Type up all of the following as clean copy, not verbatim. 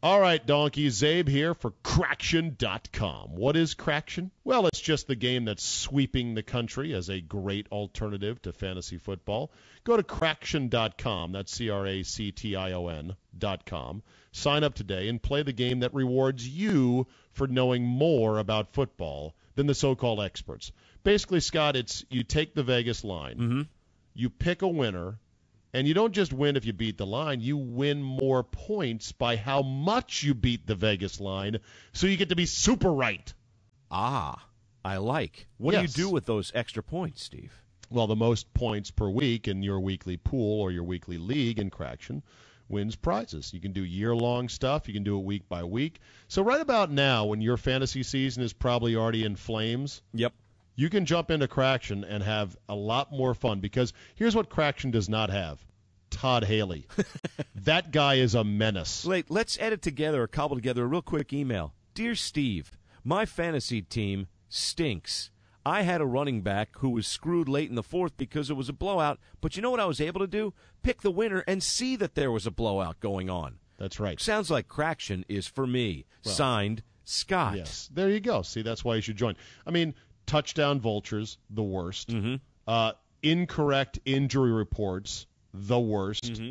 All right, Donkey, Zabe here for Craction.com. What is Craction? Well, it's just the game that's sweeping the country as a great alternative to fantasy football. Go to Craction.com, that's Craction.com. Sign up today and play the game that rewards you for knowing more about football than the so-called experts. Basically, Scott, it's you take the Vegas line, you pick a winner, and you don't just win if you beat the line. You win more points by how much you beat the Vegas line, so you get to be super right. Ah, I like. What do you do with those extra points, Steve? Well, the most points per week in your weekly pool or your weekly league in Craction wins prizes. You can do year-long stuff. You can do it week by week. So right about now, when your fantasy season is probably already in flames, you can jump into Craction and have a lot more fun, because here's what Craction does not have. Todd Haley. That guy is a menace. Wait, let's edit together or cobble together a real quick email. Dear Steve, my fantasy team stinks. I had a running back who was screwed late in the fourth because it was a blowout, but you know what I was able to do? Pick the winner and see that there was a blowout going on. That's right. Sounds like Craction is for me. Well, signed, Scott. Yes, there you go. See, that's why you should join. I mean, touchdown vultures, the worst. Incorrect injury reports, the worst.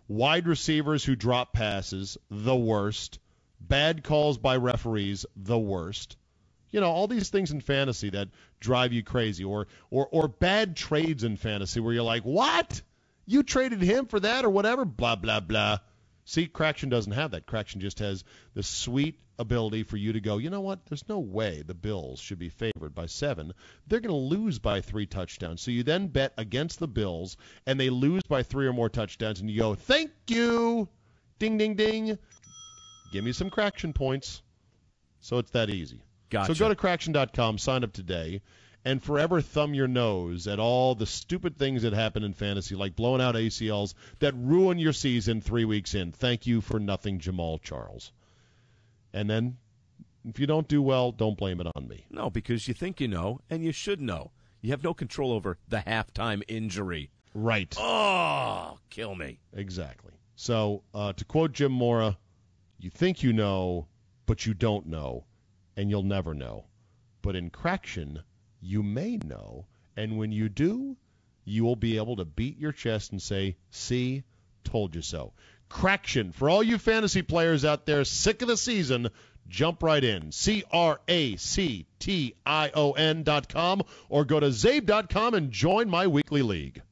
Wide receivers who drop passes, the worst. Bad calls by referees, the worst. You know, all these things in fantasy that drive you crazy. Or bad trades in fantasy where you're like, what? You traded him for that or whatever? Blah, blah, blah. See, Craction doesn't have that. Craction just has the sweet ability for you to go, you know what? There's no way the Bills should be favored by 7. They're going to lose by 3 touchdowns. So you then bet against the Bills, and they lose by 3 or more touchdowns, and you go, thank you. Ding, ding, ding. Give me some Craction points. So it's that easy. Gotcha. So go to Craction.com, sign up today, and forever thumb your nose at all the stupid things that happen in fantasy, like blowing out ACLs that ruin your season 3 weeks in. Thank you for nothing, Jamal Charles. And then, if you don't do well, don't blame it on me. No, because you think you know, and you should know. You have no control over the halftime injury. Right. Oh, kill me. Exactly. So, to quote Jim Mora, you think you know, but you don't know, and you'll never know. But in Craction, you may know, and when you do, you will be able to beat your chest and say, see, told you so. Craction, for all you fantasy players out there sick of the season, jump right in. Craction.com or go to Zabe.com and join my weekly league.